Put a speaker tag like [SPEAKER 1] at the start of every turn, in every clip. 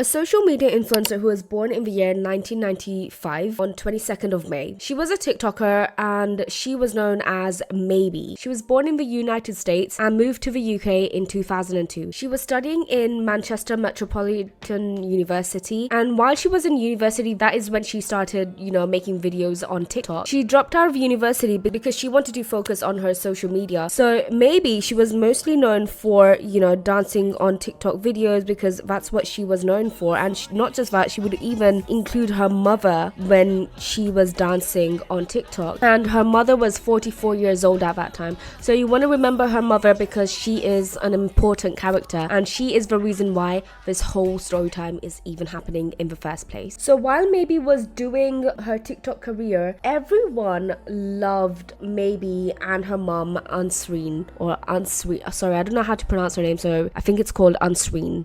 [SPEAKER 1] a social media influencer who was born in the year 1995 on 22nd of May. She was a TikToker and she was known as Maybe. She was born in the United States and moved to the UK in 2002. She was studying in Manchester Metropolitan University, and while she was in university, that is when she started, making videos on TikTok. She dropped out of university because she wanted to focus on her social media. So maybe she was mostly known for, dancing on TikTok videos because that's what she was known for. And not just that, she would even include her mother when she was dancing on TikTok. And her mother was 44 years old at that time. So you want to remember her mother because she is an important character and she is the reason why this whole story time is even happening in the first place. So while Maybe was doing her TikTok career, everyone loved Maybe and her mom, Ansreen, or Ansreen. Sorry, I don't know how to pronounce her name, so I think it's called Ansreen.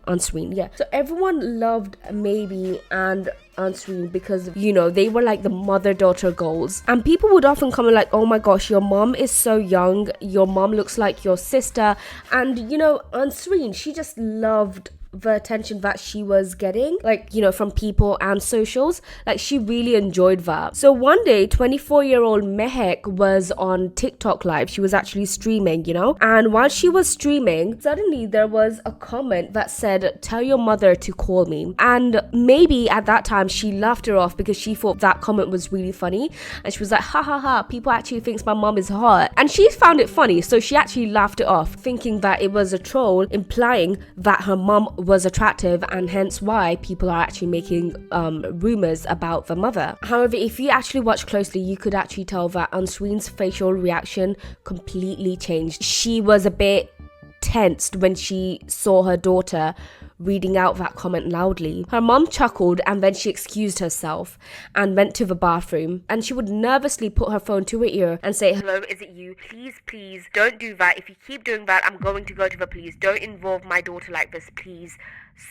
[SPEAKER 1] Yeah. So everyone loved Maybe and Ansreen because they were like the mother-daughter goals, and people would often comment like, oh my gosh, your mom is so young, your mom looks like your sister. And Ansreen, she just loved the attention that she was getting, from people and socials. Like, she really enjoyed that. So one day, 24-year-old Mehek was on TikTok live. She was actually streaming, and while she was streaming, suddenly there was a comment that said, tell your mother to call me. And maybe at that time she laughed her off because she thought that comment was really funny, and she was like, ha ha ha, people actually thinks my mom is hot. And she found it funny, so she actually laughed it off, thinking that it was a troll implying that her mom was attractive, and hence why people are actually making rumors about the mother. However, if you actually watch closely, you could actually tell that Ansreen's facial reaction completely changed. She was a bit tensed when she saw her daughter reading out that comment loudly. Her mom chuckled and then she excused herself and went to the bathroom, and she would nervously put her phone to her ear and say, hello, is it you? Please, don't do that. If you keep doing that, I'm going to go to the police. Don't involve my daughter like this, please.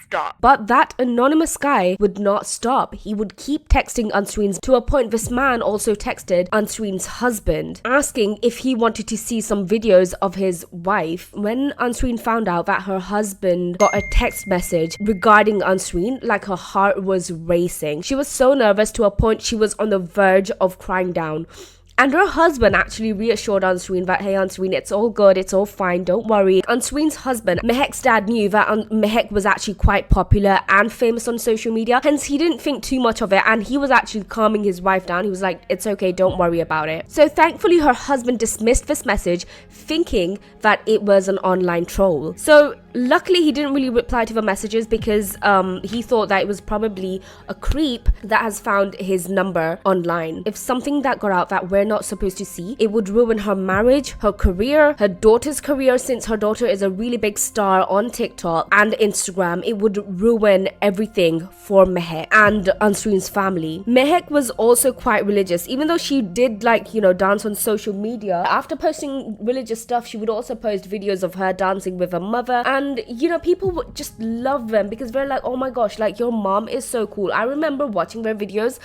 [SPEAKER 1] Stop. But that anonymous guy would not stop. He would keep texting Ansreen, to a point this man also texted Ansreen's husband, asking if he wanted to see some videos of his wife. When Ansreen found out that her husband got a text message regarding Ansreen, like, her heart was racing. She was so nervous to a point she was on the verge of crying down. And her husband actually reassured Ansreen that, hey Ansreen, it's all good, it's all fine, don't worry. Ansreen's husband, Mehek's dad, knew that Mehek was actually quite popular and famous on social media, hence he didn't think too much of it, and he was actually calming his wife down. He was like, it's okay, don't worry about it. So thankfully her husband dismissed this message, thinking that it was an online troll. So luckily he didn't really reply to the messages because he thought that it was probably a creep that has found his number online. If something that got out that we're not supposed to see, it would ruin her marriage, her career, her daughter's career, since her daughter is a really big star on TikTok and Instagram. It would ruin everything for Mehek and Ansreen's family. Mehek was also quite religious, even though she did dance on social media. After posting religious stuff, she would also post videos of her dancing with her mother, and people would just love them because they're like, oh my gosh, like, your mom is so cool. I remember watching their videos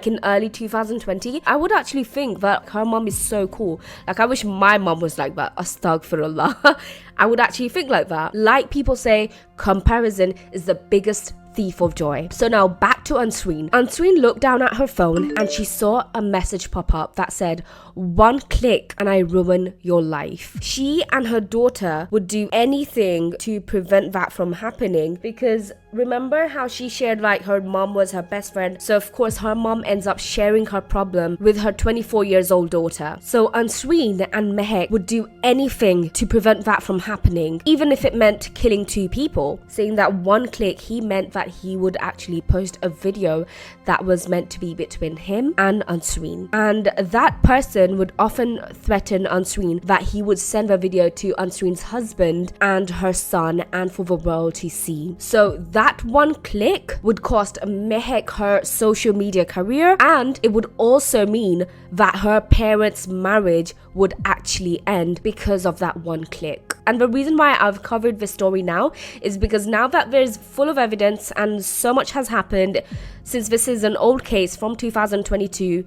[SPEAKER 1] in early 2020. I would actually think that her mom is so cool. Like, I wish my mom was like that. Astaghfirullah. I would actually think like that. Like people say, comparison is the biggest thief of joy. So now back to Ansreen. Ansreen looked down at her phone and she saw a message pop up that said, one click and I ruin your life. She and her daughter would do anything to prevent that from happening, because remember how she shared her mom was her best friend, so of course her mom ends up sharing her problem with her 24 years old daughter. So Ansreen and Mehek would do anything to prevent that from happening, even if it meant killing two people. Saying that one click, he meant that he would actually post a video that was meant to be between him and Ansreen, and that person would often threaten Ansreen that he would send the video to Ansreen's husband and her son and for the world to see. So that one click would cost Mehek her social media career, and it would also mean that her parents' marriage would actually end because of that one click. And the reason why I've covered this story now is because now that there's full of evidence and so much has happened, since this is an old case from 2022,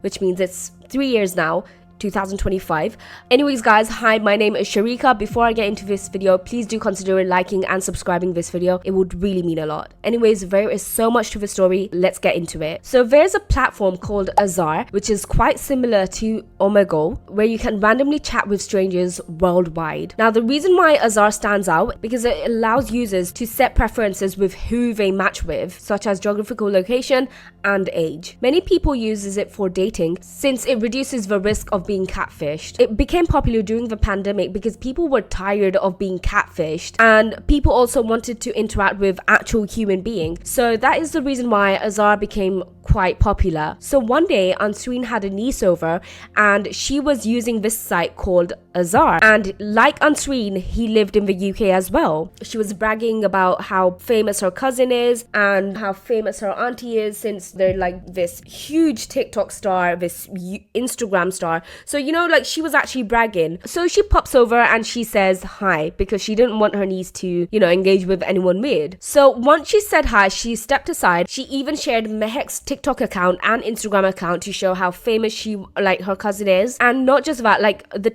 [SPEAKER 1] which means it's 3 years now, 2025. Anyways guys, hi, my name is Sharika. Before I get into this video, please do consider liking and subscribing this video. It would really mean a lot. Anyways, there is so much to the story. Let's get into it. So there's a platform called Azar, which is quite similar to Omegle, where you can randomly chat with strangers worldwide. Now, the reason why Azar stands out because it allows users to set preferences with who they match with, such as geographical location and age. Many people uses it for dating since it reduces the risk of being catfished. It became popular during the pandemic because people were tired of being catfished and people also wanted to interact with actual human beings. So that is the reason why Azar became quite popular. So one day Ansreen had a niece over and she was using this site called Azar, and like Ansreen, he lived in the UK as well. She was bragging about how famous her cousin is and how famous her auntie is, since they're like this huge TikTok star, this Instagram star. So like she was actually bragging. So she pops over and she says hi because she didn't want her niece to engage with anyone weird. So once she said hi, she stepped aside. She even shared Mehek's TikTok account and Instagram account to show how famous her cousin is. And not just that, like the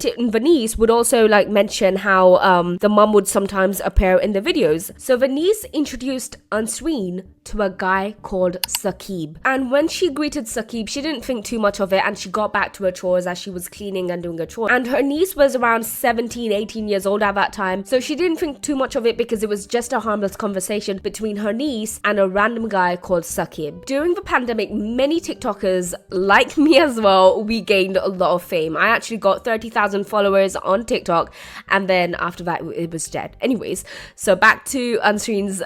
[SPEAKER 1] niece would also mention how the mum would sometimes appear in the videos. So the niece introduced Ansreen to a guy called Saqib, and when she greeted Saqib, she didn't think too much of it and she got back to her chores as she was cleaning and doing her chores. And her niece was around 17-18 years old at that time, so she didn't think too much of it because it was just a harmless conversation between her niece and a random guy called Saqib. During the pandemic, many TikTokers, like me as well, we gained a lot of fame. I actually got 30,000 followers on TikTok, and then after that it was dead. Anyways, so back to Ansreen's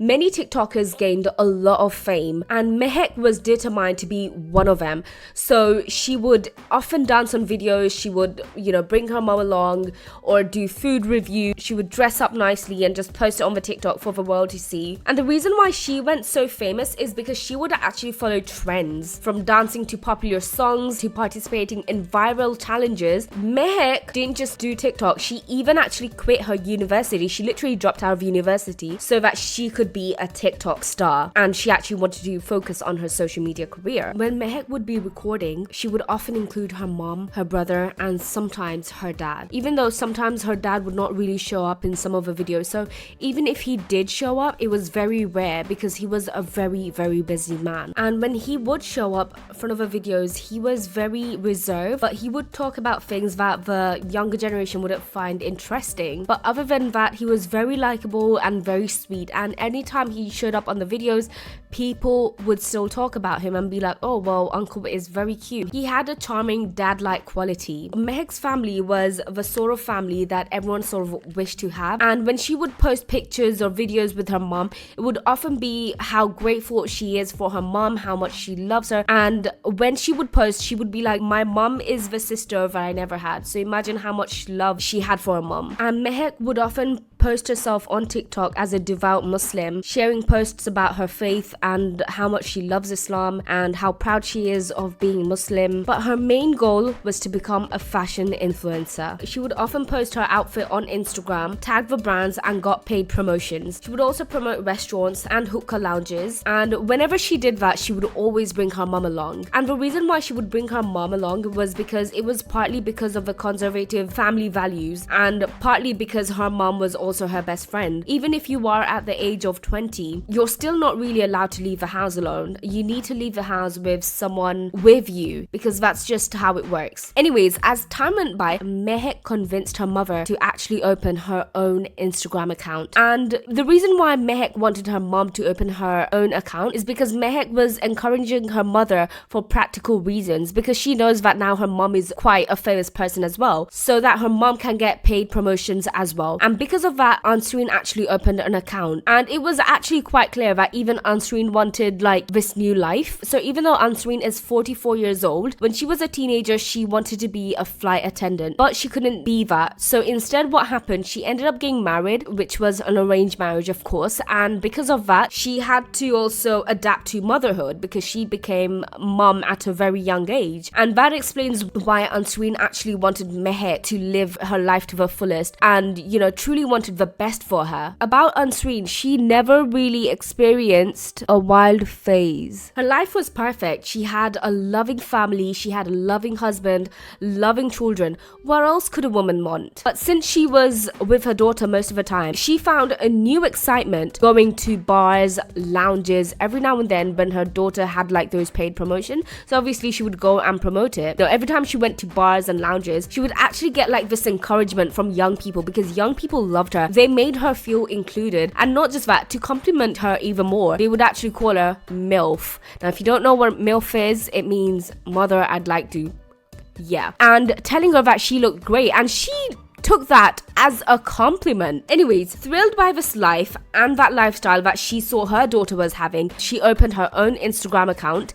[SPEAKER 1] many TikTokers gained a lot of fame and Mehek was determined to be one of them. So she would often dance on videos, she would bring her mom along or do food review. She would dress up nicely and just post it on the TikTok for the world to see. And the reason why she went so famous is because she would actually follow trends, from dancing to popular songs to participating in viral challenges. Mehek didn't just do TikTok, she even actually quit her university. She literally dropped out of university so that she could be a TikTok star, and she actually wanted to focus on her social media career. When Mehek would be recording, she would often include her mom, her brother, and sometimes her dad, even though sometimes her dad would not really show up in some of the videos. So even if he did show up, it was very rare because he was a very, very busy man. And when he would show up in front of the videos, he was very reserved, but he would talk about things that the younger generation wouldn't find interesting. But other than that, he was very likable and very sweet, and anytime he showed up on the videos, people would still talk about him and be like, oh well, uncle is very cute. He had a charming dad-like quality. Mehek's family was the sort of family that everyone sort of wished to have, and when she would post pictures or videos with her mom, it would often be how grateful she is for her mom, how much she loves her. And when she would post, she would be like, my mom is the sister that I never had. So imagine how much love she had for her mom. And Mehek would often post herself on TikTok as a devout Muslim, sharing posts about her faith and how much she loves Islam and how proud she is of being Muslim. But her main goal was to become a fashion influencer. She would often post her outfit on Instagram, tag the brands, and got paid promotions. She would also promote restaurants and hookah lounges, and whenever she did that, she would always bring her mom along. And the reason why she would bring her mom along was because it was partly because of the conservative family values and partly because her mom was also her best friend. Even if you are at the age of 20, you're still not really allowed to leave the house alone. You need to leave the house with someone with you because that's just how it works. Anyways, as time went by, Mehek convinced her mother to actually open her own Instagram account. And the reason why Mehek wanted her mom to open her own account is because Mehek was encouraging her mother for practical reasons, because she knows that now her mom is quite a famous person as well, so that her mom can get paid promotions as well. And because of that, Ansreen actually opened an account, and it was actually quite clear that even Ansreen wanted this new life. So even though Ansreen is 44 years old, when she was a teenager she wanted to be a flight attendant, but she couldn't be that. So instead what happened, she ended up getting married, which was an arranged marriage of course, and because of that she had to also adapt to motherhood because she became mom at a very young age. And that explains why Ansreen actually wanted Mehek to live her life to the fullest and truly wanted wanted the best for her. About Ansreen, she never really experienced a wild phase. Her life was perfect. She had a loving family, she had a loving husband, loving children. What else could a woman want? But since she was with her daughter most of the time, she found a new excitement going to bars, lounges, every now and then when her daughter had like those paid promotion. So obviously she would go and promote it. So every time she went to bars and lounges, she would actually get like this encouragement from young people, because young people loved her. They made her feel included. And not just that, to compliment her even more, they would actually call her MILF. Now if you don't know what MILF is, it means mother I'd like to. Yeah. And telling her that she looked great, and she took that as a compliment. Anyways, thrilled by this life and that lifestyle that she saw her daughter was having, she opened her own Instagram account,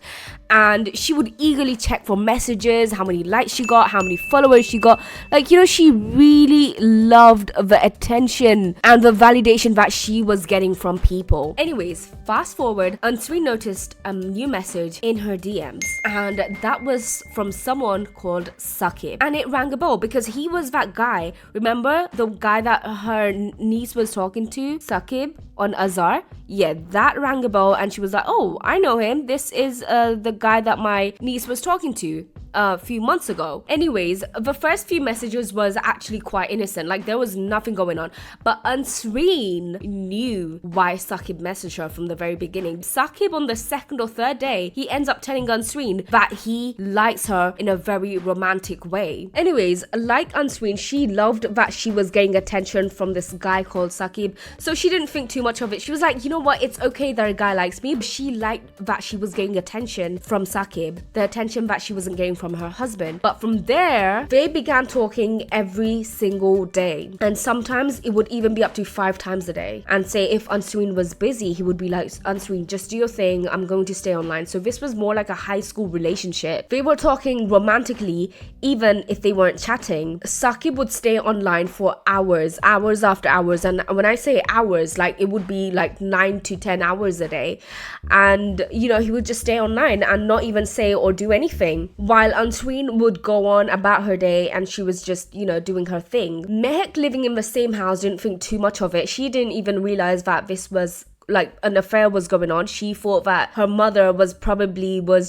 [SPEAKER 1] and she would eagerly check for messages, how many likes she got, how many followers she got. Like, you know, she really loved the attention and the validation that she was getting from people. Anyways, fast forward, Ansreen noticed a new message in her DMs, and that was from someone called Saqib. And it rang a bell because he was that guy. Remember the guy that her niece was talking to, Saqib, on Azar? Yeah, that rang a bell, and she was like, oh, I know him. This is the guy that my niece was talking to a few months ago. Anyways, the first few messages was actually quite innocent, like there was nothing going on, but Ansreen knew why Saqib messaged her from the very beginning. Saqib, on the second or third day, he ends up telling Ansreen that he likes her in a very romantic way. Anyways, like Ansreen, she loved that she was getting attention from this guy called Saqib, so she didn't think too much of it. She was like, you know what, it's okay that a guy likes me. She liked that she was getting attention from Saqib, the attention that she wasn't getting from her husband. But from there, they began talking every single day, and sometimes it would even be up to 5 times a day. And say if Ansreen was busy, he would be like, Ansreen, just do your thing, I'm going to stay online. So this was more like a high school relationship. They were talking romantically even if they weren't chatting. Saqib would stay online for hours after hours, and when I say hours, like it would be like 9 to 10 hours a day. And you know, he would just stay online and not even say or do anything, while Ansreen would go on about her day and she was just, you know, doing her thing. Mehek, living in the same house, didn't think too much of it. She didn't even realize that this was like an affair was going on. She thought that her mother was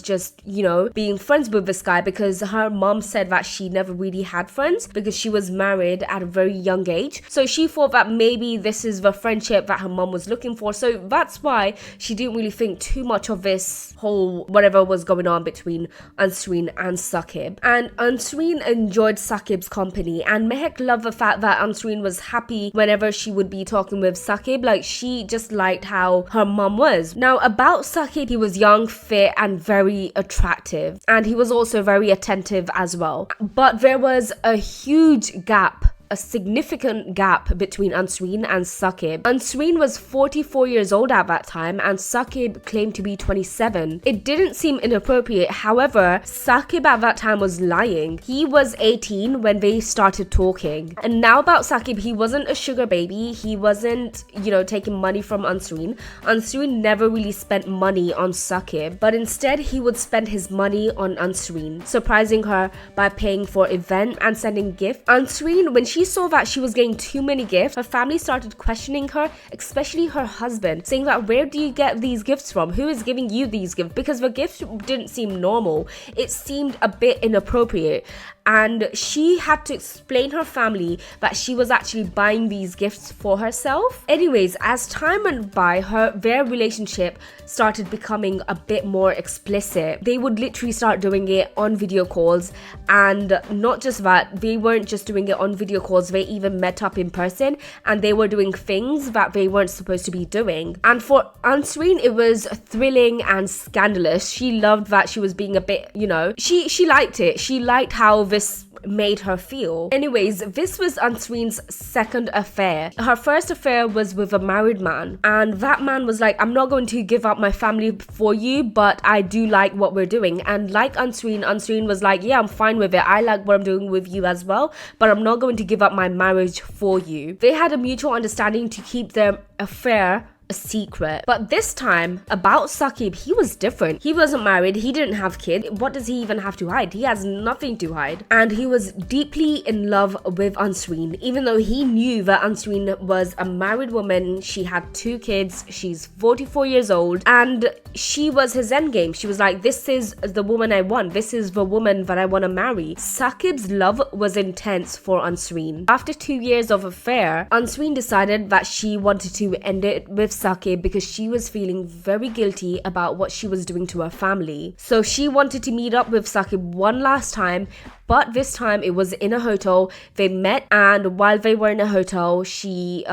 [SPEAKER 1] just, you know, being friends with this guy, because her mom said that she never really had friends because she was married at a very young age. So she thought that maybe this is the friendship that her mom was looking for. So that's why she didn't really think too much of this whole whatever was going on between Ansreen and Saqib. And Ansreen enjoyed Saqib's company, and Mehek loved the fact that Ansreen was happy whenever she would be talking with Saqib. Like, she just liked how her mom was. Now, about Saqib, he was young, fit, and very attractive, and he was also very attentive as well. But there was a huge gap, a significant gap between Ansreen and Saqib. Ansreen was 44 years old at that time, and Saqib claimed to be 27. It didn't seem inappropriate. However, Saqib at that time was lying. He was 18 when they started talking. And now about Saqib, he wasn't a sugar baby. He wasn't, you know, taking money from Ansreen. Ansreen never really spent money on Saqib, but instead he would spend his money on Ansreen, surprising her by paying for events and sending gifts. Ansreen, when she saw that she was getting too many gifts, her family started questioning her, especially her husband, saying that, where do you get these gifts from? Who is giving you these gifts? Because the gifts didn't seem normal. It seemed a bit inappropriate. And she had to explain her family that she was actually buying these gifts for herself. Anyways, as time went by, their relationship started becoming a bit more explicit. They would literally start doing it on video calls, and not just that, they weren't just doing it on video calls, they even met up in person, and they were doing things that they weren't supposed to be doing. And for Ansreen, it was thrilling and scandalous. She loved that she was being a bit, you know, she liked it. She liked how this made her feel. Anyways, this was Ansreen's second affair. Her first affair was with a married man, and that man was like, I'm not going to give up my family for you, but I do like what we're doing. And like Ansreen was like, yeah, I'm fine with it. I like what I'm doing with you as well, but I'm not going to give up my marriage for you. They had a mutual understanding to keep their affair a secret. But this time, about Saqib, he was different. He wasn't married, he didn't have kids. What does he even have to hide? He has nothing to hide. And he was deeply in love with Ansreen, even though he knew that Ansreen was a married woman. She had 2 kids, she's 44 years old, and she was his endgame. She was like, this is the woman I want, this is the woman that I want to marry. Saqib's love was intense for Ansreen. After 2 years of affair, Ansreen decided that she wanted to end it with Saqib because she was feeling very guilty about what she was doing to her family. So she wanted to meet up with Saqib one last time, but this time it was in a hotel. They met, and while they were in a hotel, she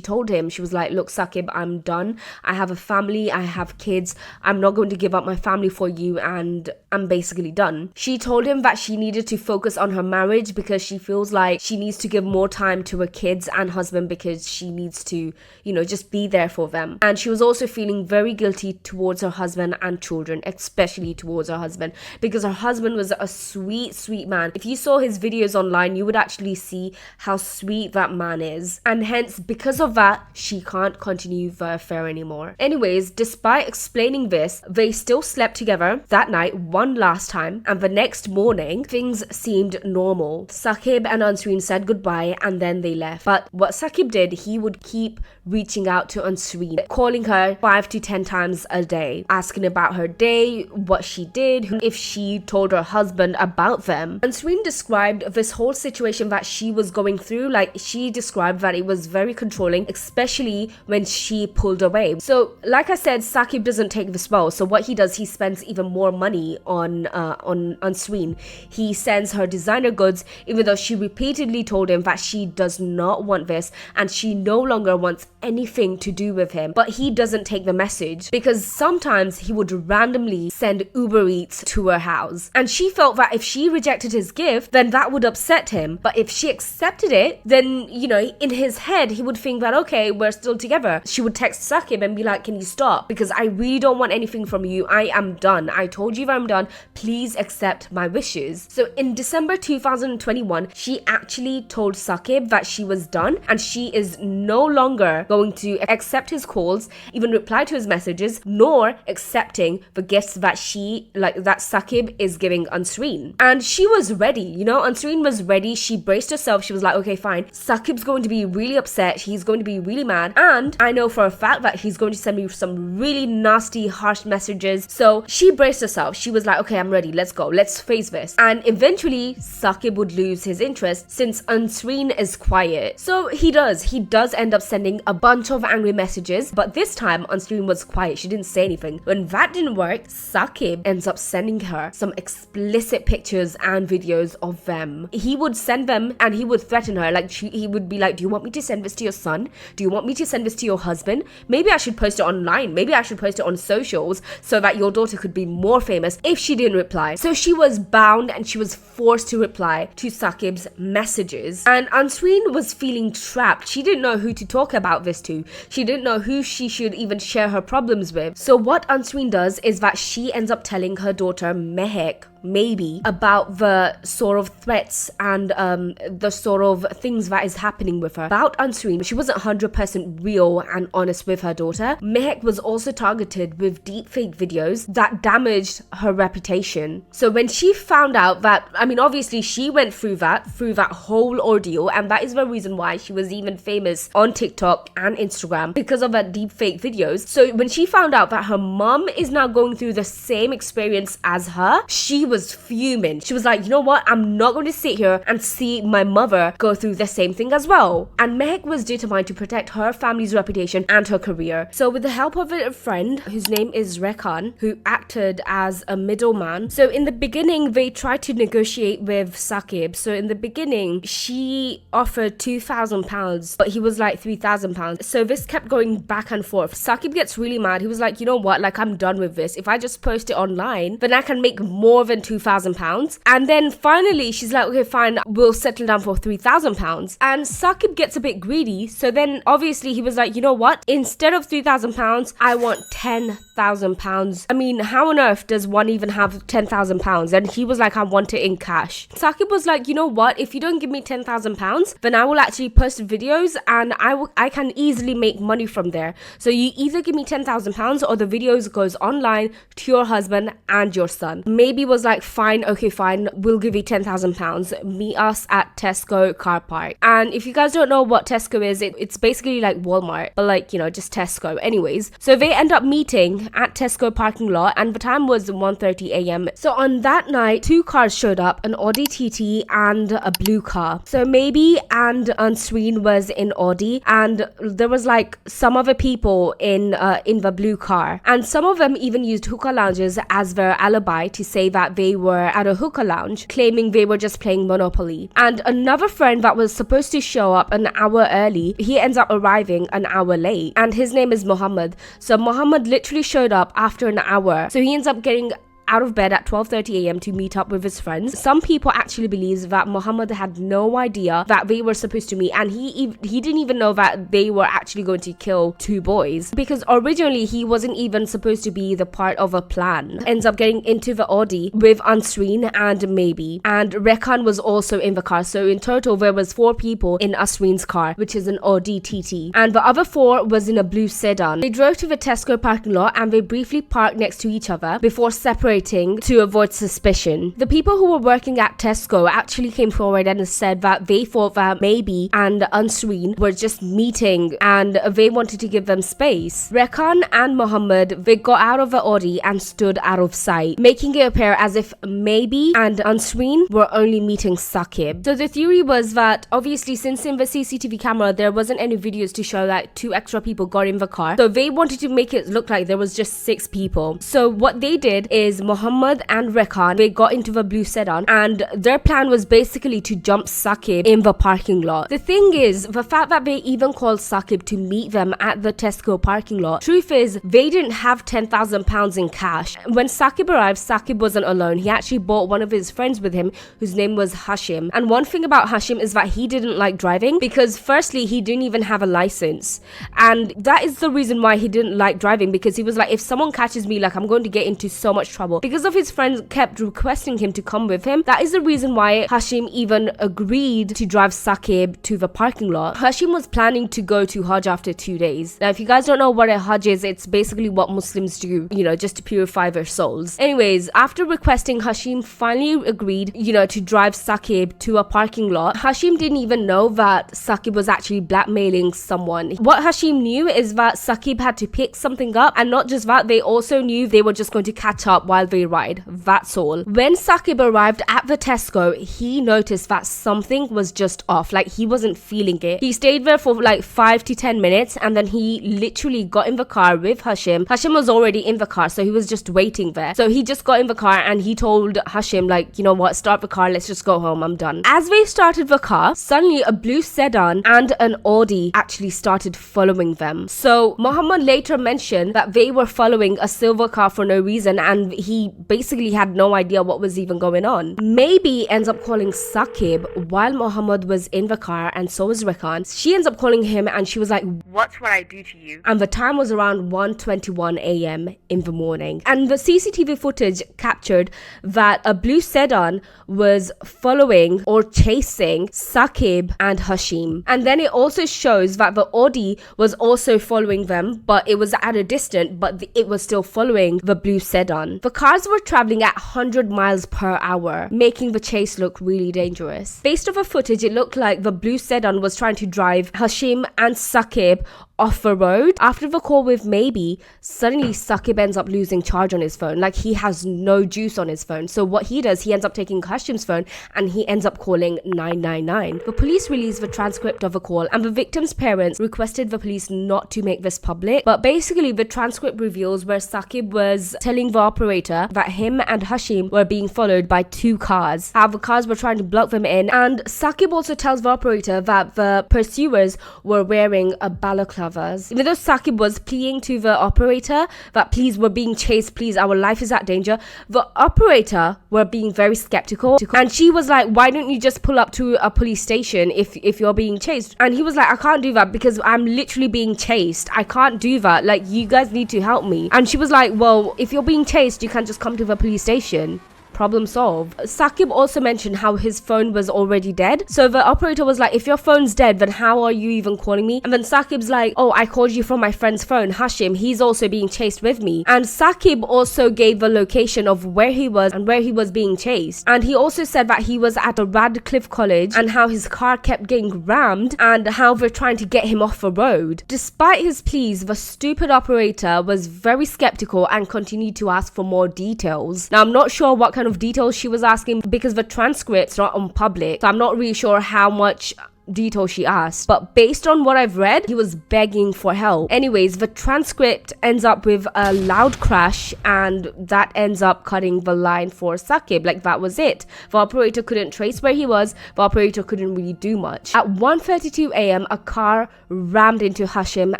[SPEAKER 1] told him, she was like, look Saqib, I'm done. I have a family, I have kids. I'm not going to give up my family for you, and I'm basically done. She told him that she needed to focus on her marriage because she feels like she needs to give more time to her kids and husband because she needs to, you know, just be there for them. And she was also feeling very guilty towards her husband and children, especially towards her husband, because her husband was a sweet man. If you saw his videos online, you would actually see how sweet that man is. And hence, because of that, she can't continue the affair anymore. Anyways, despite explaining this, they still slept together that night one last time, and the next morning, things seemed normal. Sakib and Ansreen said goodbye and then they left. But what Sakib did, he would keep reaching out to Ansreen, calling her 5 to 10 times a day, asking about her day, what she did, if she told her husband about them. Ansreen described this whole situation that she was going through, like she described that it was very controlling, especially when she pulled away. So like I said, Saqib doesn't take this well. So what he does, he spends even more money on Ansreen. He sends her designer goods, even though she repeatedly told him that she does not want this and she no longer wants anything to do with him. But he doesn't take the message, because sometimes he would randomly send Uber Eats to her house, and she felt that if she rejected his gift, then that would upset him. But if she accepted it, then, you know, in his head he would think that, okay, we're still together. She would text Saqib and be like, can you stop, because I really don't want anything from you. I am done. I told you that I'm done. Please accept my wishes. So in December 2021, she actually told Saqib that she was done and she is no longer going to accept his calls, even reply to his messages, nor accepting the gifts that that Saqib is giving Ansreen. And she was ready, you know, Ansreen was ready. She braced herself. She was like, okay, fine. Saqib's going to be really upset. He's going to be really mad. And I know for a fact that he's going to send me some really nasty, harsh messages. So she braced herself. She was like, okay, I'm ready. Let's go. Let's face this. And eventually, Saqib would lose his interest since Ansreen is quiet. So he does end up sending a bunch of angry messages. But this time, Ansreen was quiet. She didn't say anything. When that didn't work, Saqib ends up sending her some explicit pictures and videos of them. He would send them and he would threaten her. Like he would be like, do you want me to send this to your son? Do you want me to send this to your husband? Maybe I should post it online. Maybe I should post it on socials so that your daughter could be more famous. If she didn't reply. So she was bound and she was forced to reply to Saqib's messages. And Ansreen was feeling trapped. She didn't know who to talk about this to. She didn't know who she should even share her problems with. So what Ansreen does is that she ends up telling her daughter Mehek, maybe, about the sort of threats and the sort of things that is happening with her. About Ansreen, she wasn't 100% real and honest with her daughter. Mehek was also targeted with deepfake videos that damaged her reputation. So when she found out that, I mean, obviously she went through that whole ordeal, and that is the reason why she was even famous on TikTok and Instagram, because of her deepfake videos. So when she found out that her mom is now going through the same experience as her, she was fuming. She was like, you know what? I'm not going to sit here and see my mother go through the same thing as well. And Mehek was determined to protect her family's reputation and her career. So with the help of a friend whose name is Rekhan, who acted as a middleman. So in the beginning, they tried to negotiate with Saqib. So in the beginning, she offered £2,000, but he was like £3,000. So this kept going back and forth. Saqib gets really mad. He was like, you know what? Like, I'm done with this. If I just post it online, then I can make more than £2,000. And then finally, she's like, okay, fine, we'll settle down for £3,000. And Saqib gets a bit greedy. So then obviously he was like, you know what? Instead of £3,000, I want £10,000. £10,000. I mean, how on earth does one even have £10,000? And he was like, I want it in cash. Saqib was like, you know what? If you don't give me £10,000, then I will actually post videos and I can easily make money from there. So you either give me £10,000 or the videos goes online to your husband and your son. Maybe was like, fine, okay, fine, we'll give you £10,000. Meet us at Tesco car park. And if you guys don't know what Tesco is, it's basically like Walmart, but like, you know, just Tesco. Anyways, so they end up meeting at Tesco parking lot and the time was 1:30 a.m. So on that night, two cars showed up, an Audi TT and a blue car. So maybe and Ansreen was in Audi and there was like some other people in the blue car, and some of them even used hookah lounges as their alibi to say that they were at a hookah lounge, claiming they were just playing Monopoly. And another friend that was supposed to show up an hour early, he ends up arriving an hour late, and his name is Muhammad. So Muhammad literally showed up after an hour, so he ends up getting out of bed at 12:30 a.m. to meet up with his friends. Some people actually believe that Muhammad had no idea that they were supposed to meet, and he didn't even know that they were actually going to kill two boys, because originally he wasn't even supposed to be the part of a plan. Ends up getting into the Audi with Ansreen and Maybe, and Rekan was also in the car. So in total there was 4 people in Ansreen's car, which is an Audi TT, and the other 4 was in a blue sedan. They drove to the Tesco parking lot and they briefly parked next to each other before separating to avoid suspicion. The people who were working at Tesco actually came forward and said that they thought that Maybe and Ansreen were just meeting and they wanted to give them space. Rekan and Muhammad, they got out of the Audi and stood out of sight, making it appear as if Maybe and Ansreen were only meeting Saqib. So the theory was that obviously since in the CCTV camera there wasn't any videos to show that 2 extra people got in the car, so they wanted to make it look like there was just 6 people. So what they did is Muhammad and Rekan, they got into the blue sedan and their plan was basically to jump Saqib in the parking lot. The thing is, the fact that they even called Saqib to meet them at the Tesco parking lot, truth is they didn't have £10,000 in cash. When Saqib arrived, Saqib wasn't alone. He actually brought one of his friends with him whose name was Hashim. And one thing about Hashim is that he didn't like driving because firstly he didn't even have a license, and that is the reason why he didn't like driving, because he was like, if someone catches me, like I'm going to get into so much trouble. Because of his friends kept requesting him to come with him, that is the reason why Hashim even agreed to drive Saqib to the parking lot. Hashim was planning to go to Hajj after 2 days. Now if you guys don't know what a Hajj is, it's basically what Muslims do, you know, just to purify their souls. Anyways, after requesting, Hashim finally agreed, you know, to drive Saqib to a parking lot. Hashim didn't even know that Saqib was actually blackmailing someone. What Hashim knew is that Saqib had to pick something up, and not just that, they also knew they were just going to catch up while they ride. That's all. When Saqib arrived at the Tesco, he noticed that something was just off, like he wasn't feeling it. He stayed there for like 5 to 10 minutes and then he literally got in the car with Hashim. Hashim was already in the car, so he was just waiting there. So he just got in the car and he told Hashim, like, you know what, start the car, let's just go home, I'm done. As they started the car, suddenly a blue sedan and an Audi actually started following them. So Muhammad later mentioned that they were following a silver car for no reason, and he basically had no idea what was even going on. Maybe ends up calling Saqib while Muhammad was in the car, and so was Rekan. She ends up calling him and she was like, "What's what I do to you?" And the time was around 1:21 a.m. in the morning. And the CCTV footage captured that a blue sedan was following or chasing Saqib and Hashim. And then it also shows that the Audi was also following them, but it was at a distance, but it was still following the blue sedan. The cars were traveling at 100 miles per hour, making the chase look really dangerous. Based off the footage, it looked like the blue sedan was trying to drive Hashim and Saqib off the road. After the call with Maybe, suddenly Saqib ends up losing charge on his phone. Like, he has no juice on his phone. So what he does, he ends up taking Hashim's phone and he ends up calling 999. The police released the transcript of the call and the victim's parents requested the police not to make this public. But basically the transcript reveals where Saqib was telling the operator that him and Hashim were being followed by 2 cars. How the cars were trying to block them in, and Saqib also tells the operator that the pursuers were wearing a balaclava covers. Even though Saqib was pleading to the operator that please, we're being chased, please, our life is at danger, the operator were being very skeptical, and she was like, why don't you just pull up to a police station if you're being chased? And he was like, I can't do that because I'm literally being chased. I can't do that. Like, you guys need to help me. And she was like, well, if you're being chased, you can't just come to the police station. Problem solved. Saqib also mentioned how his phone was already dead. So the operator was like, if your phone's dead, then how are you even calling me? And then Saqib's like, oh, I called you from my friend's phone, Hashim. He's also being chased with me. And Saqib also gave the location of where he was and where he was being chased. And he also said that he was at a Radcliffe College and how his car kept getting rammed and how they're trying to get him off the road. Despite his pleas, the stupid operator was very skeptical and continued to ask for more details. Now, I'm not sure what kind of details she was asking because the transcript's not on public, so I'm not really sure how much detail she asked, but based on what I've read, he was begging for help. Anyways, the transcript ends up with a loud crash, and that ends up cutting the line for Saqib. Like, that was it. The operator couldn't trace where he was. The operator couldn't really do much. At 1:32 a.m, a car rammed into Hashim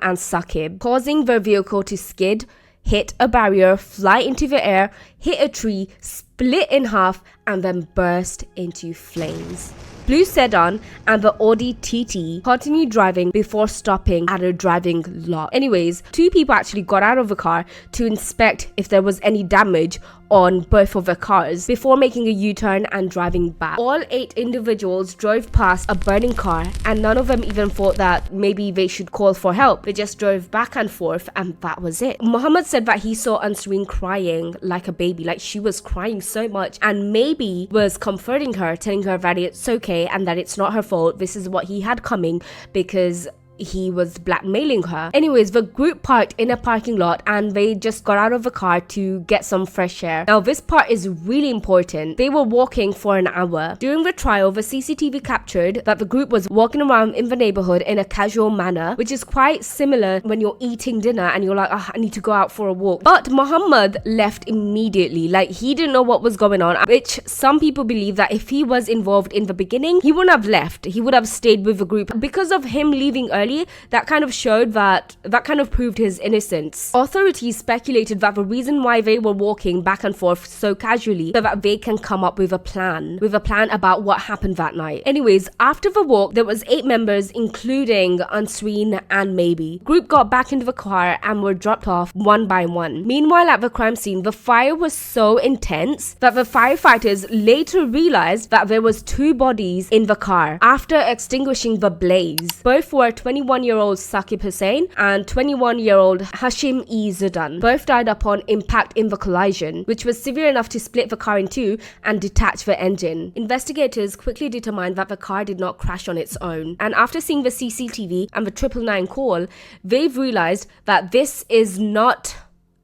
[SPEAKER 1] and Saqib, causing their vehicle to skid, hit a barrier, fly into the air, hit a tree, split in half, and then burst into flames. Blue sedan and the Audi TT continued driving before stopping at a driving lot. Anyways, two people actually got out of the car to inspect if there was any damage on both of the cars before making a U-turn and driving back. All 8 individuals drove past a burning car, and none of them even thought that maybe they should call for help. They just drove back and forth, and that was it. Muhammad said that he saw Ansreen crying like a baby, like she was crying so much, and maybe was comforting her, telling her that it's okay and that it's not her fault. This is what he had coming because he was blackmailing her. Anyways, the group parked in a parking lot and they just got out of the car to get some fresh air. Now, this part is really important. They were walking for an hour. During the trial, the CCTV captured that the group was walking around in the neighborhood in a casual manner, which is quite similar when you're eating dinner and you're like, oh, I need to go out for a walk. But Muhammad left immediately. Like, he didn't know what was going on, which some people believe that if he was involved in the beginning, he wouldn't have left. He would have stayed with the group. Because of him leaving early, that kind of showed that kind of proved his innocence. Authorities speculated that the reason why they were walking back and forth so casually so that they can come up with a plan about what happened that night. Anyways, after the walk, there was 8 members, including Ansreen and Maybe. Group got back into the car and were dropped off one by one. Meanwhile, at the crime scene, the fire was so intense that the firefighters later realized that there was 2 bodies in the car after extinguishing the blaze. Both were 21-year-old Sakib Hussain and 21-year-old Hashim E. Zudan. Both died upon impact in the collision, which was severe enough to split the car in 2 and detach the engine. Investigators quickly determined that the car did not crash on its own, and after seeing the CCTV and the 999 call, they've realized that this is not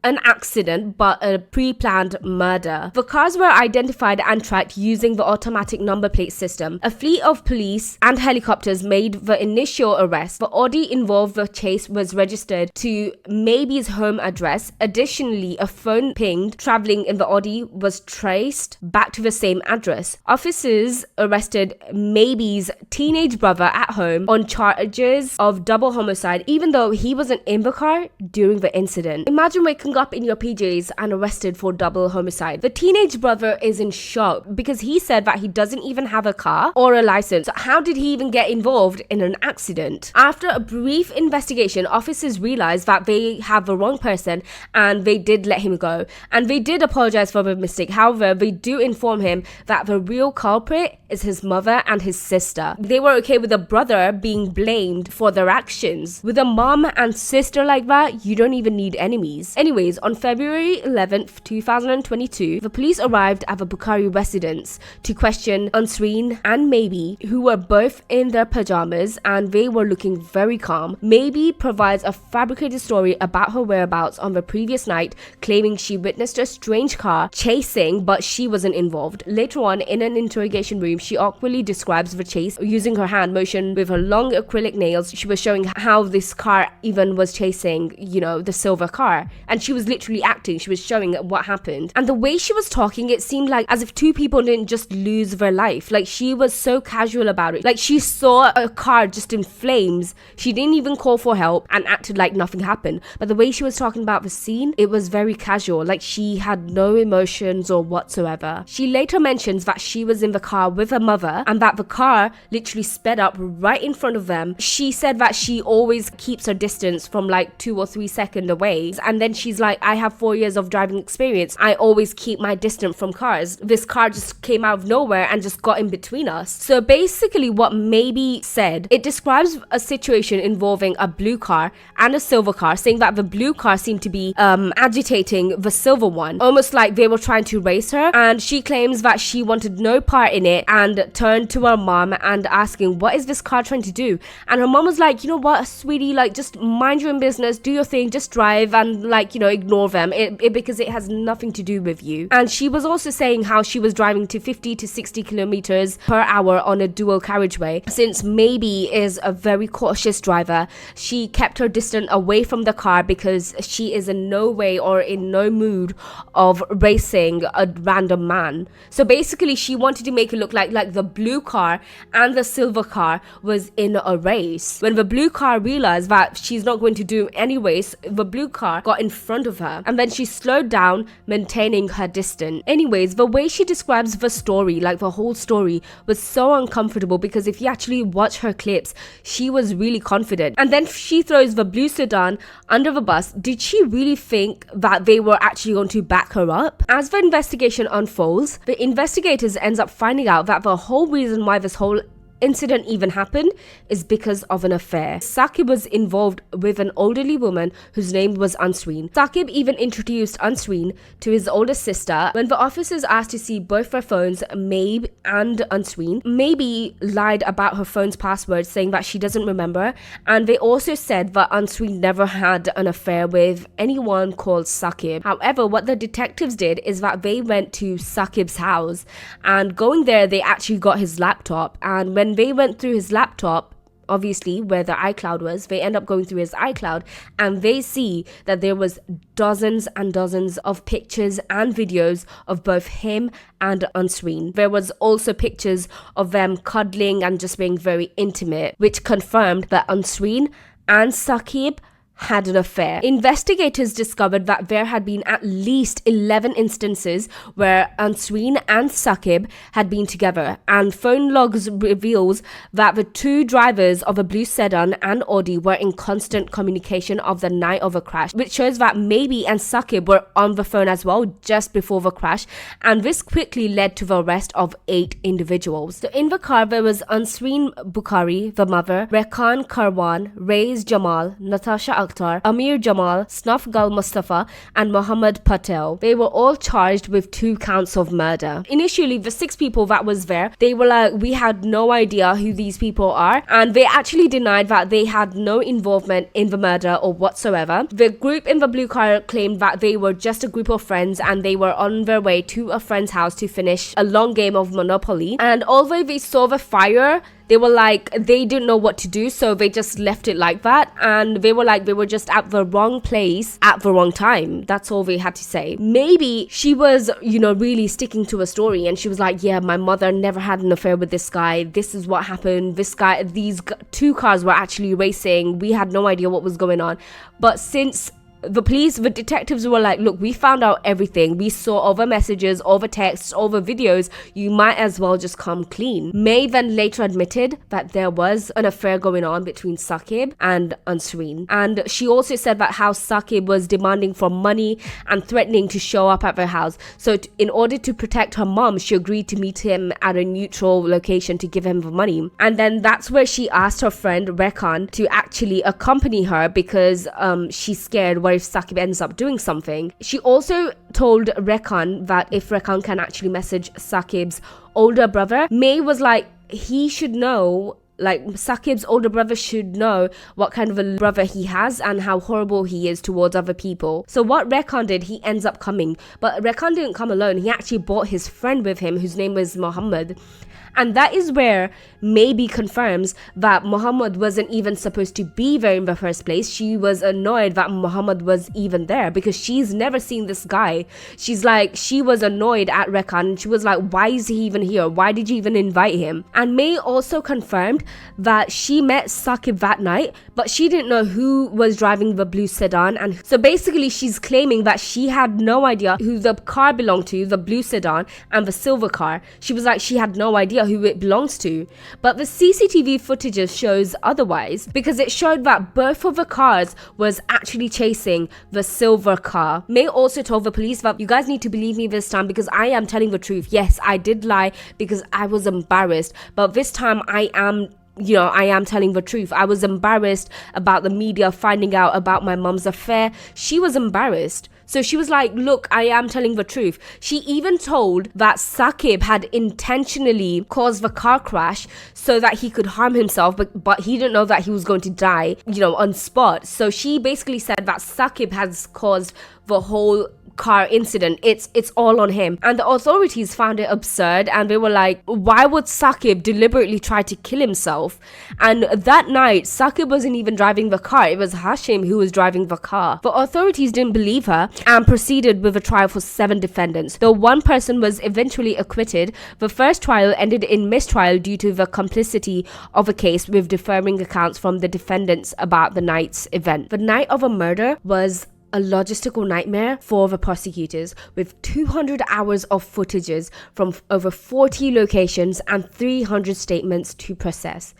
[SPEAKER 1] an accident but a pre-planned murder. The cars were identified and tracked using the automatic number plate system. A fleet of police and helicopters made the initial arrest. The Audi involved the chase was registered to Maybe's home address. Additionally, a phone pinged traveling in the Audi was traced back to the same address. Officers arrested Maybe's teenage brother at home on charges of double homicide, even though he wasn't in the car during the incident. Imagine waking up in your PJs and arrested for double homicide. The teenage brother is in shock because he said that he doesn't even have a car or a license. How did he even get involved in an accident? After a brief investigation, officers realized that they have the wrong person and they did let him go. And they did apologize for the mistake. However, they do inform him that the real culprit is his mother and his sister. They were okay with the brother being blamed for their actions. With a mom and sister like that, you don't even need enemies. Anyways, on February 11th, 2022, the police arrived at the Bhukhari residence to question Ansreen and Maybe, who were both in their pajamas and they were looking very calm. Maybe provides a fabricated story about her whereabouts on the previous night, claiming she witnessed a strange car chasing, but she wasn't involved. Later on, in an interrogation room, she awkwardly describes the chase using her hand motion with her long acrylic nails. She was showing how this car even was chasing, the silver car. And she she was literally acting. She was showing what happened. And the way she was talking, it seemed like as if two people didn't just lose their life. Like, she was so casual about it. Like, she saw a car just in flames. She didn't even call for help and acted like nothing happened. But the way she was talking about the scene, it was very casual. Like, she had no emotions or whatsoever. She later mentions that she was in the car with her mother and that the car literally sped up right in front of them. She said that she always keeps her distance from like 2 or 3 seconds away. And then she's like, I have 4 years of driving experience. I always keep my distance from cars. This car just came out of nowhere and just got in between us. So basically what Maybe said, it describes a situation involving a blue car and a silver car, saying that the blue car seemed to be agitating the silver one, almost like they were trying to race her. And she claims that she wanted no part in it and turned to her mom and asking, what is this car trying to do? And her mom was like, you know what, sweetie, like, just mind your own business, do your thing, just drive and, like, you know, ignore them because it has nothing to do with you. And she was also saying how she was driving to 50 to 60 kilometers per hour on a dual carriageway. Since Maybe is a very cautious driver, she kept her distance away from the car because she is in no way or in no mood of racing a random man. So basically she wanted to make it look like the blue car and the silver car was in a race. When the blue car realized that she's not going to do any race, the blue car got in front of her and then she slowed down, maintaining her distance. Anyways, the way she describes the story, like the whole story, was so uncomfortable because if you actually watch her clips, she was really confident. And then she throws the blue sedan under the bus. Did she really think that they were actually going to back her up? As the investigation unfolds, the investigators ends up finding out that the whole reason why this whole incident even happened is because of an affair. Saqib was involved with an elderly woman whose name was Ansreen. Saqib even introduced Ansreen to his older sister. When the officers asked to see both their phones, Mabe and Ansreen, Maybe lied about her phone's password, saying that she doesn't remember, and they also said that Ansreen never had an affair with anyone called Saqib. However, what the detectives did is that they went to Saqib's house, and going there they actually got his laptop, and when they went through his laptop, obviously where the iCloud was, they end up going through his iCloud and they see that there was dozens and dozens of pictures and videos of both him and Ansreen. There was also pictures of them cuddling and just being very intimate, which confirmed that Ansreen and Saqib had an affair. Investigators discovered that there had been at least 11 instances where Ansreen and Saqib had been together, and phone logs reveals that the two drivers of a blue sedan and Audi were in constant communication of the night of a crash, which shows that Maybe and Saqib were on the phone as well just before the crash, and this quickly led to the arrest of 8 individuals. So in the car there was Ansreen Bhukhari, the mother, Rekan Karwan, Raiz Jamal, Natasha Akhtar, Amir Jamal, Snaf Gal Mustafa and Mohammed Patel. They were all charged with 2 counts of murder. Initially, the 6 people that was there, they were like, we had no idea who these people are, and they actually denied that they had no involvement in the murder or whatsoever. The group in the blue car claimed that they were just a group of friends and they were on their way to a friend's house to finish a long game of Monopoly, and although they saw the fire, they were like, they didn't know what to do, so they just left it like that, and they were like, they were just at the wrong place at the wrong time. That's all they had to say. Maybe she was, really sticking to a story, and she was like, yeah, my mother never had an affair with this guy. This is what happened. These 2 cars were actually racing. We had no idea what was going on. But since the detectives were like, look, we found out everything. We saw all the messages, all the texts, all the videos. You might as well just come clean. May then later admitted that there was an affair going on between Saqib and Ansreen. And she also said that how Saqib was demanding for money and threatening to show up at their house. So in order to protect her mom, she agreed to meet him at a neutral location to give him the money. And then that's where she asked her friend Rekan to actually accompany her because she's scared if Saqib ends up doing something. She also told Rekan that if Rekan can actually message Saqib's older brother, May was like, he should know Like, Saqib's older brother should know what kind of a brother he has and how horrible he is towards other people. So what Rekhan did, he ends up coming. But Rekhan didn't come alone. He actually brought his friend with him, whose name was Muhammad. And that is where maybe confirms that Muhammad wasn't even supposed to be there in the first place. She was annoyed that Muhammad was even there because she's never seen this guy. She's like, she was annoyed at Rekhan and she was like, why is he even here? Why did you even invite him? And May also confirmed that she met Saqib that night, but she didn't know who was driving the blue sedan. And so basically she's claiming that she had no idea who the car belonged to, the blue sedan and the silver car. She was like, she had no idea who it belongs to. But the CCTV footage shows otherwise, because it showed that both of the cars was actually chasing the silver car. May also told the police that you guys need to believe me this time because I am telling the truth. Yes, I did lie because I was embarrassed, but this time I am telling the truth. I was embarrassed about the media finding out about my mom's affair. She was embarrassed. So she was like, look, I am telling the truth. She even told that Saqib had intentionally caused the car crash so that he could harm himself, but he didn't know that he was going to die, on spot. So she basically said that Saqib has caused the whole car incident. It's all on him. And the authorities found it absurd and they were like, why would Saqib deliberately try to kill himself? And that night Saqib wasn't even driving the car, it was Hashim who was driving the car. The authorities didn't believe her and proceeded with a trial for 7 defendants. Though one person was eventually acquitted, the first trial ended in mistrial due to the complicity of a case with differing accounts from the defendants about the night's event. The night of a murder was a logistical nightmare for the prosecutors, with 200 hours of footages from over 40 locations and 300 statements to process.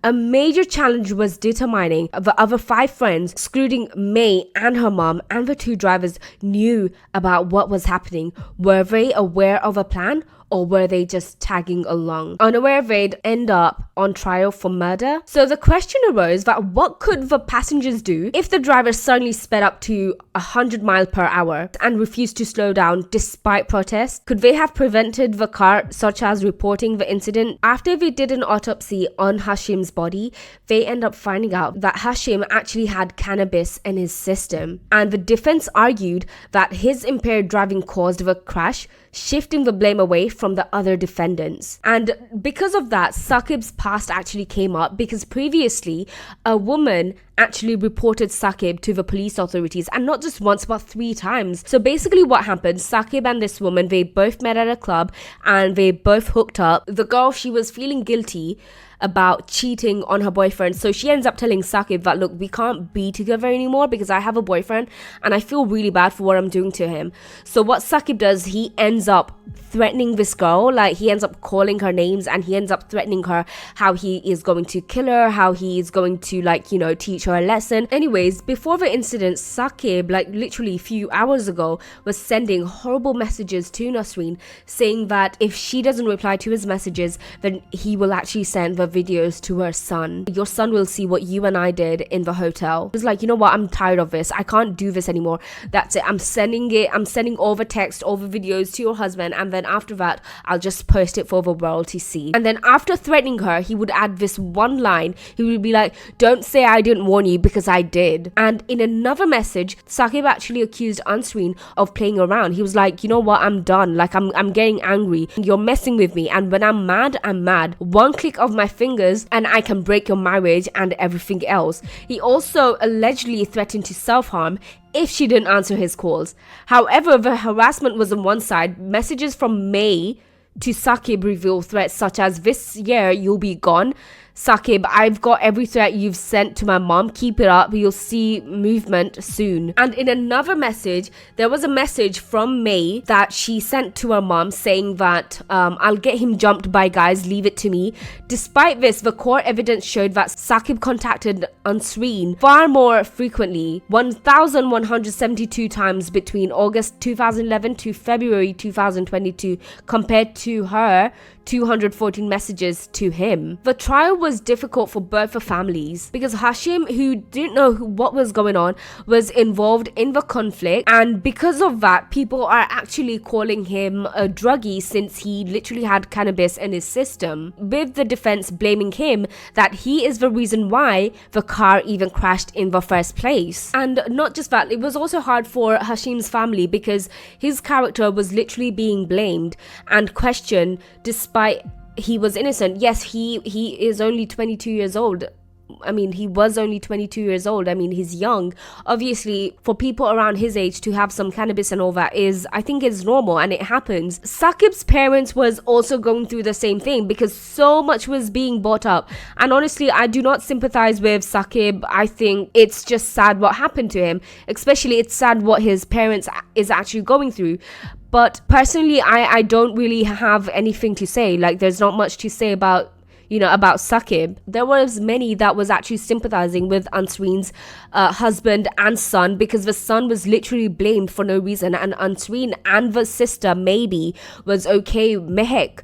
[SPEAKER 1] A major challenge was determining if the other 5 friends, excluding May and her mom and the 2 drivers, knew about what was happening. Were they aware of a plan? Or were they just tagging along? Unaware they'd end up on trial for murder. So the question arose that what could the passengers do if the driver suddenly sped up to 100 miles per hour and refused to slow down despite protests? Could they have prevented the car, such as reporting the incident? After they did an autopsy on Hashim's body, they end up finding out that Hashim actually had cannabis in his system. And the defense argued that his impaired driving caused the crash, shifting the blame away from the other defendants. And because of that, Saqib's past actually came up, because previously a woman actually reported Saqib to the police authorities, and not just once but 3 times. So basically what happened, Saqib and this woman, they both met at a club and they both hooked up. The girl, she was feeling guilty about cheating on her boyfriend, so she ends up telling Saqib that, look, we can't be together anymore because I have a boyfriend and I feel really bad for what I'm doing to him. So what Saqib does, he ends up threatening this girl. Like, he ends up calling her names and he ends up threatening her how he is going to kill her, how he is going to, teach her a lesson. Anyways, before the incident, Saqib, literally a few hours ago, was sending horrible messages to Ansreen saying that if she doesn't reply to his messages, then he will actually send the videos to her son. Your son will see what you and I did in the hotel. He's like, you know what, I'm tired of this, I can't do this anymore, that's it, I'm sending all the text, all the videos to your husband, and then after that I'll just post it for the world to see. And then after threatening her, he would add this one line. He would be like, don't say I didn't warn you because I did. And in another message, Saqib actually accused Ansreen of playing around. He was like, you know what, I'm done, I'm getting angry, you're messing with me, and when I'm mad, one click of my fingers and I can break your marriage and everything else. He also allegedly threatened to self-harm if she didn't answer his calls. However, the harassment was on one side. Messages from May to Saqib reveal threats such as, this year you'll be gone. Saqib, I've got every threat you've sent to my mom. Keep it up. You'll see movement soon. And in another message, there was a message from May that she sent to her mom saying that, I'll get him jumped by guys, leave it to me. Despite this, the court evidence showed that Saqib contacted Ansreen far more frequently, 1,172 times between August 2011 to February 2022, compared to her 214 messages to him. The trial was was difficult for both the families because Hashim, who didn't know what was going on, was involved in the conflict, and because of that, people are actually calling him a druggie since he literally had cannabis in his system, with the defense blaming him that he is the reason why the car even crashed in the first place. And not just that, it was also hard for Hashim's family because his character was literally being blamed and questioned despite he was innocent. Yes, he is only 22 years old. I mean, he was only 22 years old. I mean, he's young. Obviously, for people around his age to have some cannabis and all that I think is normal, and it happens. Saqib's parents was also going through the same thing because so much was being brought up. And honestly, I do not sympathize with Saqib. I think it's just sad what happened to him. Especially, it's sad what his parents is actually going through. But personally, I don't really have anything to say. Like, there's not much to say about Saqib. There was many that was actually sympathizing with Ansreen's husband and son because the son was literally blamed for no reason, and Ansreen and the sister maybe was okay. Mehek,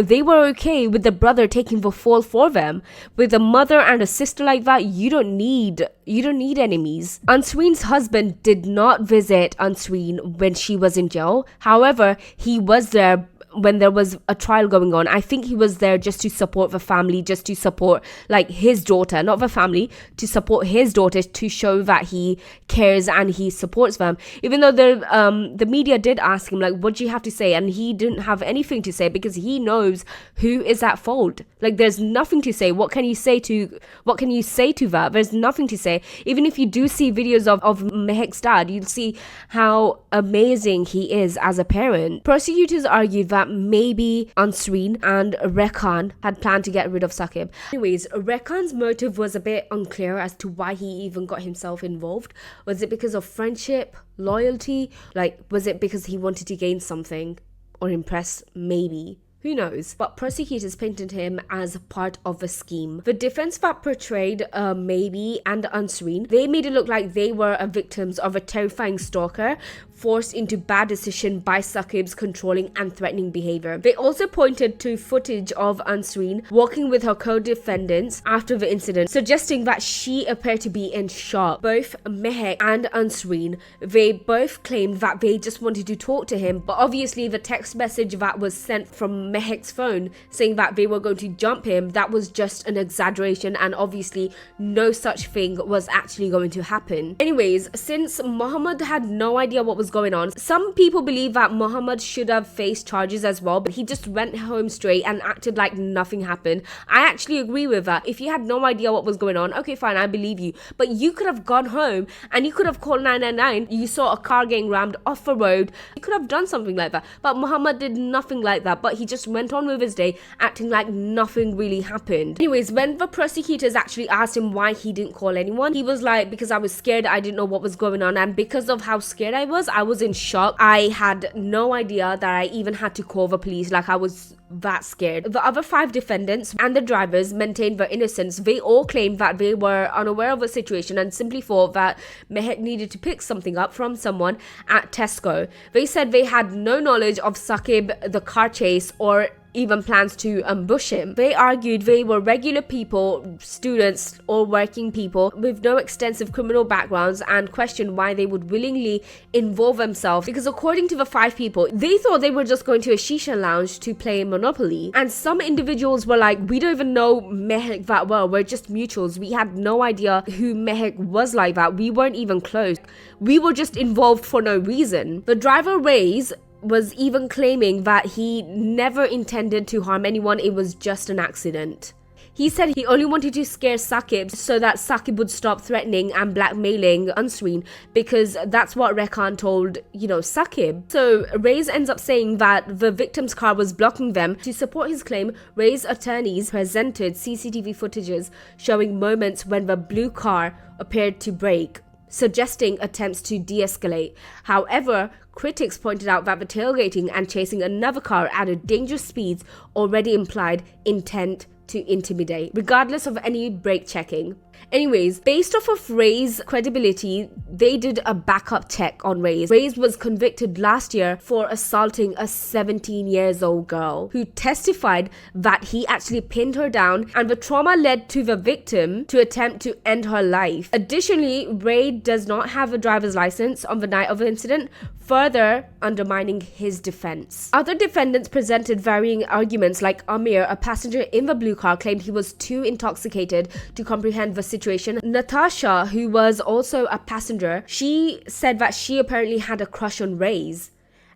[SPEAKER 1] they were okay with the brother taking the fall for them. With a mother and a sister like that, you don't need enemies. Ansreen's husband did not visit Ansreen when she was in jail. However, he was there when there was a trial going on. I think he was there just to support the family, just to support like his daughter, not the family, to support his daughter, to show that he cares and he supports them. Even though the media did ask him like, what do you have to say? And he didn't have anything to say because he knows who is at fault. Like, there's nothing to say. What can you say to that? There's nothing to say. Even if you do see videos of Mehek's dad, you'll see how amazing he is as a parent. Prosecutors argued that maybe Ansreen and Rekhan had planned to get rid of Saqib. Anyways, Rekhan's motive was a bit unclear as to why he even got himself involved. Was it because of friendship, loyalty? Like, was it because he wanted to gain something or impress? Maybe. Who knows? But prosecutors painted him as part of a scheme. The defense that portrayed Maybe and Ansreen, they made it look like they were victims of a terrifying stalker forced into bad decision by Saqib's controlling and threatening behavior. They also pointed to footage of Ansreen walking with her co-defendants after the incident, suggesting that she appeared to be in shock. Both Mehek and Ansreen, they both claimed that they just wanted to talk to him, but obviously the text message that was sent from Mehek's phone saying that they were going to jump him, that was just an exaggeration, and obviously no such thing was actually going to happen. Anyways, since Muhammad had no idea what was going on, some people believe that Muhammad should have faced charges as well, but he just went home straight and acted like nothing happened. I actually agree with that. If you had no idea what was going on, okay, fine, I believe you, but you could have gone home and you could have called 999. You saw a car getting rammed off the road, you could have done something like that, but Muhammad did nothing like that, but he just went on with his day acting like nothing really happened. Anyways, when the prosecutors actually asked him why he didn't call anyone, he was like, because I was scared, I didn't know what was going on, and because of how scared I was in shock. I had no idea that I even had to call the police. Like, I was that scared. The other 5 defendants and the drivers maintained their innocence. They all claimed that they were unaware of the situation and simply thought that Mehek needed to pick something up from someone at Tesco. They said they had no knowledge of Saqib, the car chase, or even plans to ambush him. They argued they were regular people, students or working people with no extensive criminal backgrounds, and questioned why they would willingly involve themselves, because according to the 5 people, they thought they were just going to a shisha lounge to play Monopoly. And some individuals were like, we don't even know Mehek that well, we're just mutuals, we had no idea who Mehek was like that, we weren't even close, we were just involved for no reason. The driver Reyes was even claiming that he never intended to harm anyone, it was just an accident. He said he only wanted to scare Saqib so that Saqib would stop threatening and blackmailing Ansreen, because that's what Rekhan told, Saqib. So Reyes ends up saying that the victim's car was blocking them. To support his claim, Reyes' attorneys presented CCTV footages showing moments when the blue car appeared to brake, suggesting attempts to de-escalate. However, critics pointed out that the tailgating and chasing another car at dangerous speeds already implied intent to intimidate, regardless of any brake checking. Anyways, based off of Ray's credibility, they did a backup check on Ray's. Ray's was convicted last year for assaulting a 17-year-old girl who testified that he actually pinned her down, and the trauma led to the victim to attempt to end her life. Additionally, Ray does not have a driver's license on the night of the incident, further undermining his defense. Other defendants presented varying arguments, like Amir, a passenger in the blue car, claimed he was too intoxicated to comprehend the situation. Natasha, who was also a passenger, she said that she apparently had a crush on Ray's,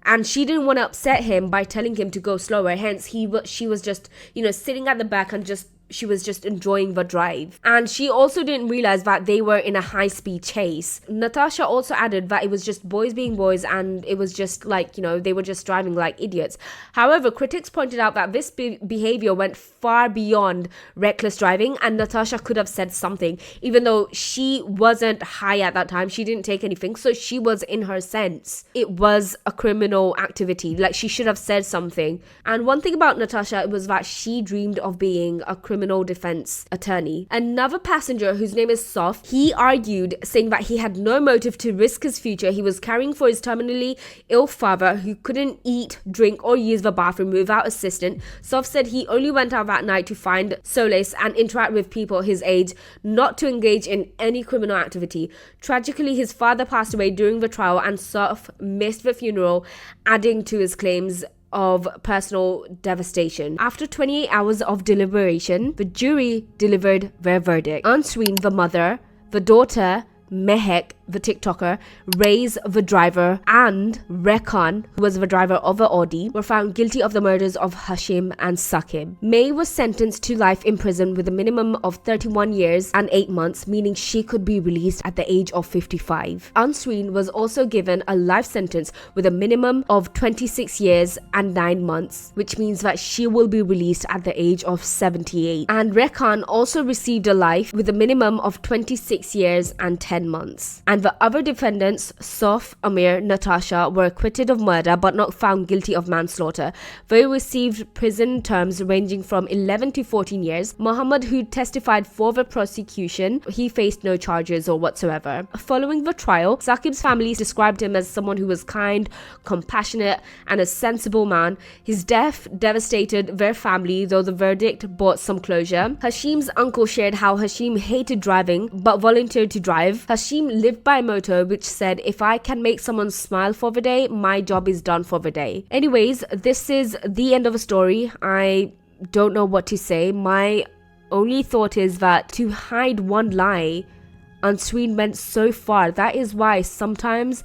[SPEAKER 1] and she didn't want to upset him by telling him to go slower. Hence, she was just, sitting at the back and she was just enjoying the drive. And she also didn't realize that they were in a high-speed chase. Natasha also added that it was just boys being boys, and it was just like, they were just driving like idiots. However, critics pointed out that this behavior went far beyond reckless driving, and Natasha could have said something. Even though she wasn't high at that time, she didn't take anything, so she was in her sense. It was a criminal activity. Like, she should have said something. And one thing about Natasha was that she dreamed of being a criminal defense attorney. Another passenger, whose name is Sof, he argued, saying that he had no motive to risk his future. He was caring for his terminally ill father who couldn't eat, drink, or use the bathroom without assistance. Sof said he only went out that night to find solace and interact with people his age, not to engage in any criminal activity. Tragically, his father passed away during the trial, and Sof missed the funeral, adding to his claims of personal devastation. After 28 hours of deliberation, the jury delivered their verdict. Ansreen, the mother, the daughter, Mehek, the TikToker, Ray's, the driver, and Rekhan, who was the driver of the Audi, were found guilty of the murders of Hashim and Saqib. May was sentenced to life in prison with a minimum of 31 years and 8 months, meaning she could be released at the age of 55. Ansreen was also given a life sentence with a minimum of 26 years and 9 months, which means that she will be released at the age of 78. And Rekhan also received a life with a minimum of 26 years and 10 months. And the other defendants, Sof, Amir, Natasha, were acquitted of murder but not found guilty of manslaughter. They received prison terms ranging from 11 to 14 years. Muhammad, who testified for the prosecution, he faced no charges or whatsoever. Following the trial, Saqib's family described him as someone who was kind, compassionate, and a sensible man. His death devastated their family, though the verdict brought some closure. Hashim's uncle shared how Hashim hated driving but volunteered to drive. Hashim lived by a motto which said, "If I can make someone smile for the day, my job is done for the day." Anyways, this is the end of the story. I don't know what to say. My only thought is that to hide one lie, Ansreen went so far. That is why sometimes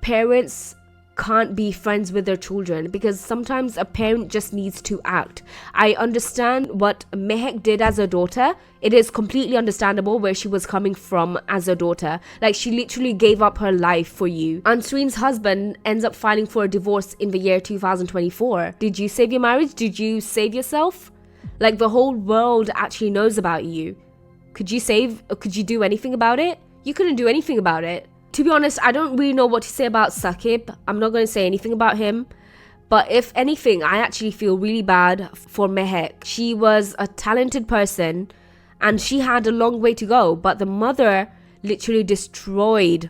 [SPEAKER 1] parents can't be friends with their children, because sometimes a parent just needs to act. I understand what Mehek did as a daughter. It is completely understandable where she was coming from as a daughter. Like, she literally gave up her life for you. Ansreen's husband ends up filing for a divorce in the year 2024. Did you save your marriage? Did you save yourself? Like, the whole world actually knows about you. Could you do anything about it? You couldn't do anything about it. To be honest, I don't really know what to say about Saqib. I'm not going to say anything about him. But if anything, I actually feel really bad for Mehek. She was a talented person and she had a long way to go. But the mother literally destroyed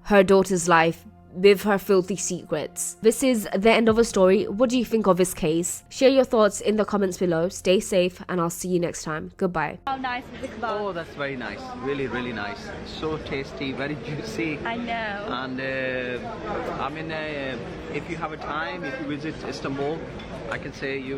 [SPEAKER 1] her daughter's life with her filthy secrets. This is the end of a story. What do you think of this case? Share your thoughts in the comments below. Stay safe and I'll see you next time. Goodbye.
[SPEAKER 2] How nice is the kebab?
[SPEAKER 3] Oh, that's very nice. Really, really nice. So tasty, very juicy.
[SPEAKER 2] I know.
[SPEAKER 3] And if you have a time, if you visit Istanbul, I can say you